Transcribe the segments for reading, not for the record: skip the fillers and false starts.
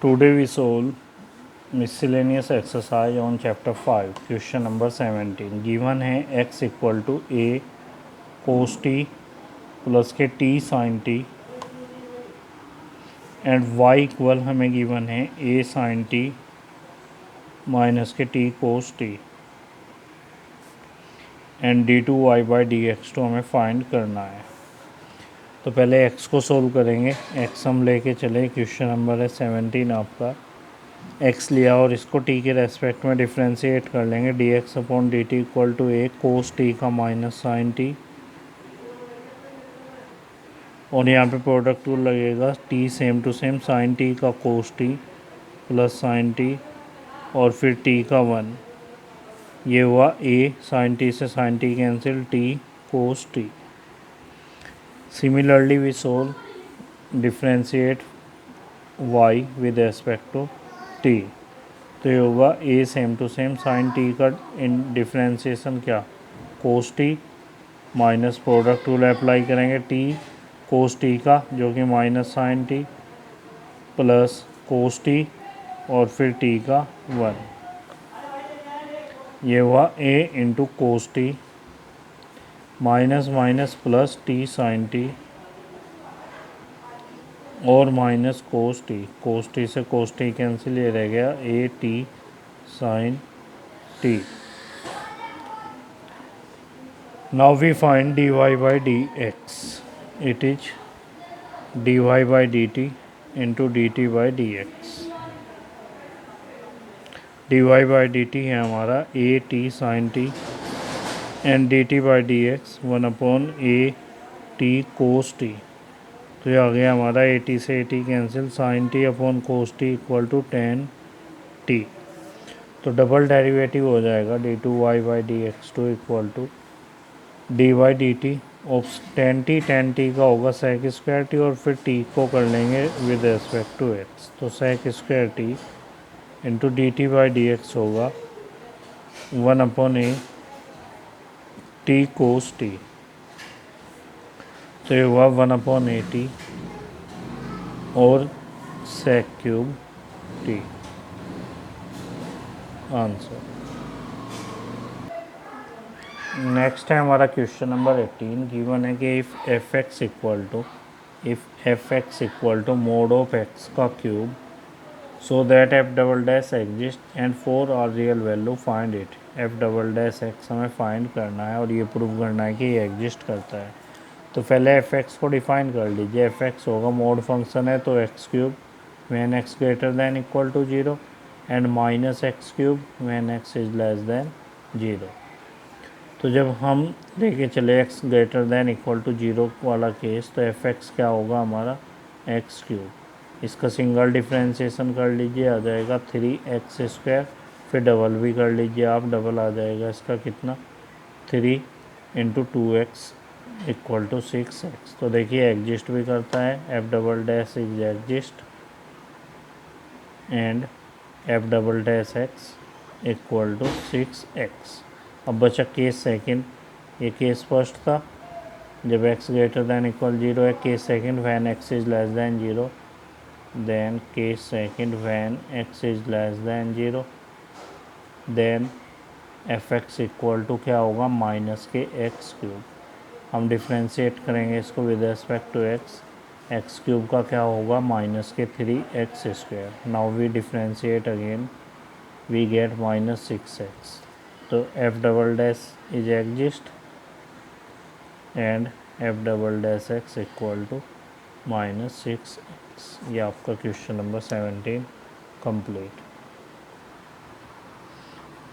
Today we solve miscellaneous exercise on chapter 5 question number 17 given है x equal to a cos t plus K t sin t and y equal हमें given है a sin t minus K t cos t and d2y by D x तो हमें find करना है। तो पहले x को सोल्व करेंगे। x हम लेके चले, क्वेश्चन नंबर है 17 आपका। x लिया और इसको t के रेस्पेक्ट में डिफ्रेंशिएट कर लेंगे। D X upon D T equal to A cos T का माइनस साइन टी, और यहाँ पे प्रोडक्ट रूल लगेगा t same to same sine T का cos T plus sine T और फिर t का 1। ये हुआ a साइन टी से sine T cancel t cos T. Similarly we solve differentiate y with respect to t। तो ये होगा a same to same sine T का इन डिफ्रेंशिएशन क्या cos t minus product rule apply करेंगे t cos T का जो कि minus sine t plus cos t और फिर t का 1। ये हुआ a into cos t minus minus plus t sine T और माइनस कोस टी से कोस टी कैंसिल, ये रह गया a T sine t. Now we find d Y by D x. It is d Y by D T into D T by D X. D Y by D T है हमारा A T sine T and D T by D X 1 A T cos T. तो ये आ गया हमारा A T से A T cancel, sine T upon cos T equal to tan T. तो double derivative हो जाएगा D two Y by D X two equal to D Y D T of tan T का होगा सेक square T और फिर T को कर लेंगे विद रेस्पेक्ट टू एक्स। तो sec square t into D T by D x होगा 1 ए T cos T. तो ये हुआ 1 ए टी और sec cube t answer. Next है हमारा क्वेश्चन नंबर 18। गिवन है कि if f x equal to mod of x का cube so that f double dash exist and 4 are real value find it. F double dash x हमें find करना है और ये प्रूव करना है कि ये एग्जिस्ट करता है। तो पहले एफ एक्स को डिफाइन कर लीजिए। एफ एक्स होगा मोड फंक्शन है तो X cube when X greater than equal to 0 and minus X cube when X is less than 0। तो जब हम लेके चले X greater than equal to 0 वाला केस तो एफ एक्स क्या होगा हमारा एक्स क्यूब। इसका सिंगल डिफ्रेंशिएशन कर लीजिए, आ जाएगा 3x स्क्वायर, फिर डबल भी कर लीजिए आप, डबल आ जाएगा इसका कितना 3 into 2x equal to 6x। तो देखिए एग्जिस्ट भी करता है, F double dash is exist and F double dash X equal to 6x। अब बचा केस सेकंड। ये केस फर्स्ट था जब x ग्रेटर दैन इक्वल 0 है। Case second when X is less than 0, then case second when X is less than 0, then F x equal to क्या होगा minus के x cube. हम differentiate करेंगे इसको with respect to X. X cube का क्या होगा माइनस के 3x square. Now we differentiate again, we get minus 6x। तो F double dash is exist and F double dash X equal to minus 6x। ये आपका question number 17 complete.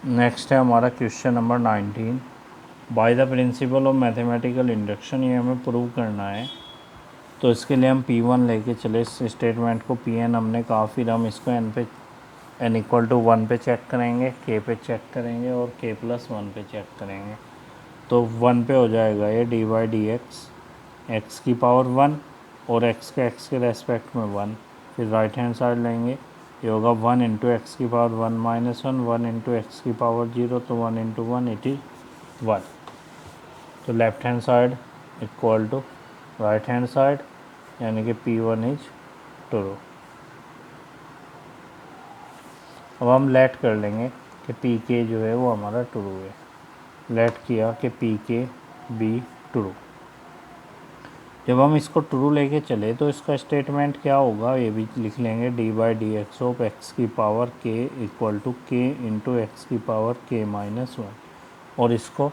Next है हमारा question number 19। Bye the principle of mathematical induction, ये हमें prove करना है। तो इसके लिए हम P1 लेके चले इस स्टेटमेंट को। Pn हमने कहा, फिर हम इसको n इक्वल टू 1 पे चेक करेंगे, k पे चेक करेंगे और k प्लस 1 पे चेक करेंगे। तो 1 पे हो जाएगा ये D Y D X, X की पावर 1 और x के रेस्पेक्ट में 1। फिर राइट हैंड साइड लेंगे, ये होगा 1 इंटू एक्स की पावर 1 माइनस 1, 1 इंटू एक्स की पावर 0, तो 1 इंटू 1 इट इज़ 1। तो left hand side equal to right hand side, यानी कि P1 इज ट्रू। अब हम लेट कर लेंगे कि पी के जो है वो हमारा ट्रू है। लेट किया कि पी के बी ट्रू। जब हम इसको ट्रू लेके चले तो इसका स्टेटमेंट क्या होगा ये भी लिख लेंगे, D by D x of X की power K equal to K into X की पावर के माइनस 1, और इसको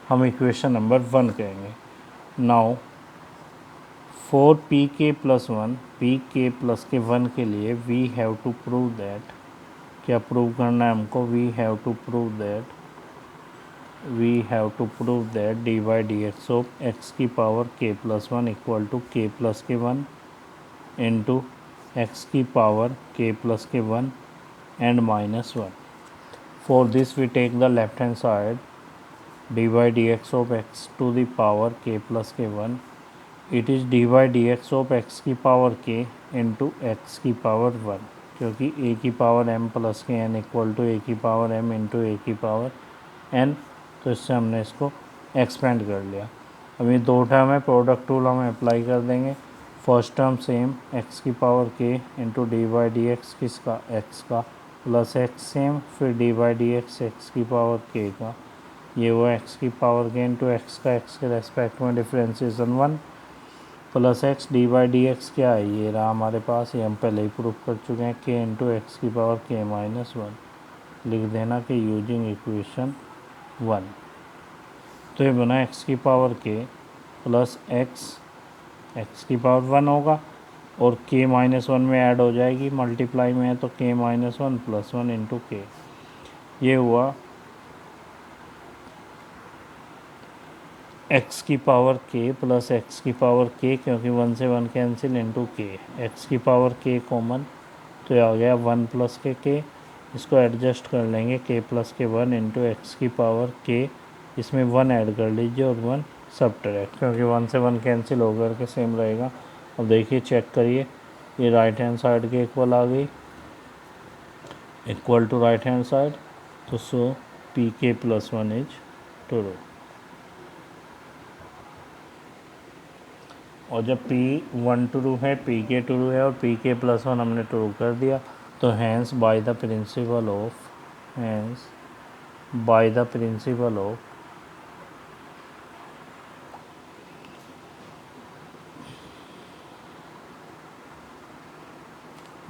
हम इक्वेशन नंबर 1 कहेंगे। Now for P K plus 1, P K plus के 1 के लिए we have to prove that, क्या प्रूव करना है हमको, we have to prove that D by D x of X की power K plus 1 equal to K plus के 1 into X की पावर के प्लस के 1 and minus 1। For this we take the left hand side, D by D x of X to the power K plus के 1, it is D by D x of X की power K into X की power 1, क्योंकि A की power M plus के N equal to A की power M into ए की power N, तो इससे हमने इसको एक्सपेंड कर लिया। अब ये दो टर्म है, प्रोडक्ट रूल हम अप्लाई कर देंगे। फर्स्ट टर्म सेम एक्स की power K into D by D x किसका, एक्स का, प्लस एक्स सेम, फिर D by D X X की पावर के का, ये हुआ एक्स की पावर के इंटू एक्स का, एक्स के रेस्पेक्ट में differentiation 1, plus x D by D x क्या है, ये रहा हमारे पास, ये हम पहले ही प्रूव कर चुके हैं, के इंटू एक्स की पावर के माइनस 1, लिख देना कि यूजिंग इक्वेशन 1। तो ये बना एक्स की पावर के प्लस एक्स की पावर 1 होगा, और के माइनस 1 में ऐड हो जाएगी, मल्टीप्लाई में है तो के माइनस 1 प्लस 1 इंटू के, ये हुआ एक्स की पावर के प्लस एक्स की पावर के, क्योंकि 1 से 1 कैंसिल, इंटू के, एक्स की पावर के कॉमन, तो ये आ गया 1 प्लस के, इसको एडजस्ट कर लेंगे के प्लस के 1 इंटू एक्स की पावर के, इसमें 1 ऐड कर लीजिए और 1 सब्ट्रैक्ट, क्योंकि 1 से 1 कैंसिल हो करके सेम रहेगा। अब देखिए चेक करिए, ये राइट हैंड साइड के इक्वल आ गई, equal to right hand side, तो so P K plus 1 is true. और जब P1 ट्रू है, पी के ट्रू है और पी के प्लस 1 हमने ट्रू कर दिया, तो hence by the principle of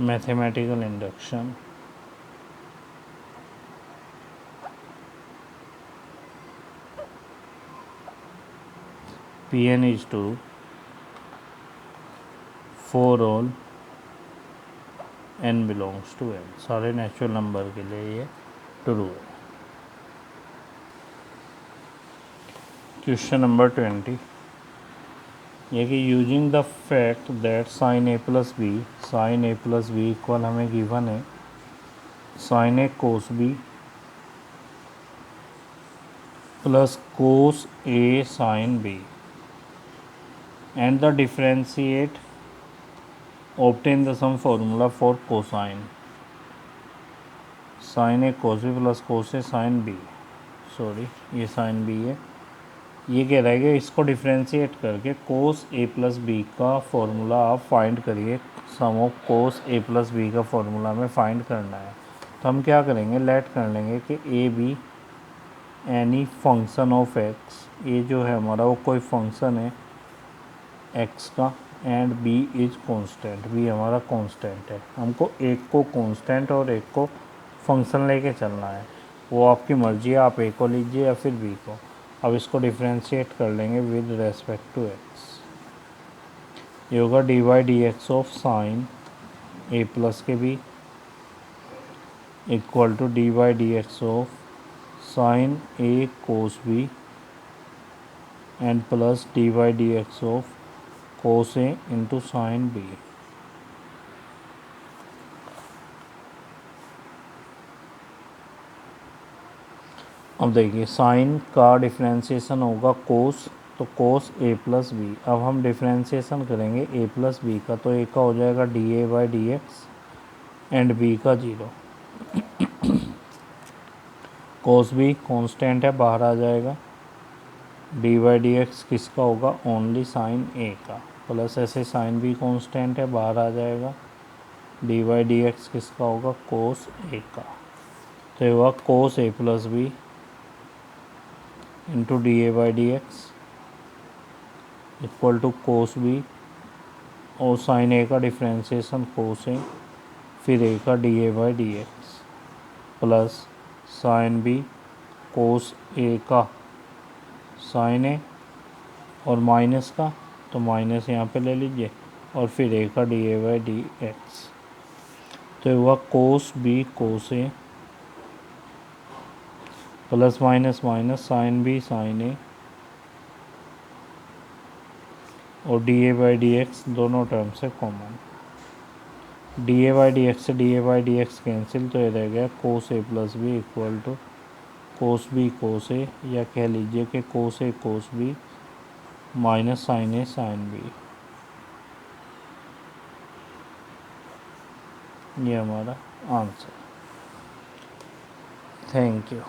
mathematical induction Pn is true for all n belongs to n, सारे नेचुरल नंबर के लिए ये ट्रू है। क्वेश्चन नंबर 20, ये कि using the fact that sine A plus B equal हमें गिवन है sine A cos B plus cos A sine B, and the differentiate obtain the sum formula for cosine sine A cos B plus cos A sine B, sorry ये sine B है। ये कह रहा है कि इसको differentiate करके cos ए plus B का फॉर्मूला आप फाइंड करिए, sum of cos A plus B का फॉर्मूला में फाइंड करना है। तो हम क्या करेंगे, लेट कर लेंगे कि A be any function of x, ये जो है हमारा वो कोई फंक्शन है एक्स का, and B is constant, B हमारा कांस्टेंट है। हमको एक को कांस्टेंट और एक को फंक्शन लेके चलना है, वो आपकी मर्जी है, आप ए को लीजिए या फिर बी को। अब इसको डिफ्रेंशिएट कर लेंगे विद रेस्पेक्ट टू एक्स, ये होगा d by D x of sine A plus के b equal to d by D x of sine A cos b and plus d by D x of cos a into sine b. अब देखिए sign का differentiation होगा कोस, तो कोस ए plus B. अब हम differentiation करेंगे ए plus B का, तो ए का हो जाएगा D A by D X and B का 0। कोस बी कांस्टेंट है, बाहर आ जाएगा, डी बाई डी एक्स किसका होगा, ओनली साइन ए का, प्लस ऐसे साइन बी कांस्टेंट है, बाहर आ जाएगा, डी बाई डी एक्स किसका होगा, कोस ए का। तो ये हुआ cos A plus b into d A by D x equal to cos b और साइन ए का डिफ्रेंसिएशन कोस ए फिर ए का d A by D x plus sine b cos a का sine a और minus का तो minus यहाँ पे ले लीजिए और फिर ए का d A by D x तो ये हुआ cos b cos A plus minus minus sine b sine a और d A by D x दोनों टर्म से common d A by D x से d A by D x cancel तो ये रह गया cos A plus B equal to cos b cos a या कह लीजिए कि cos a cos b minus sine A sine B ये हमारा आंसर। Thank you.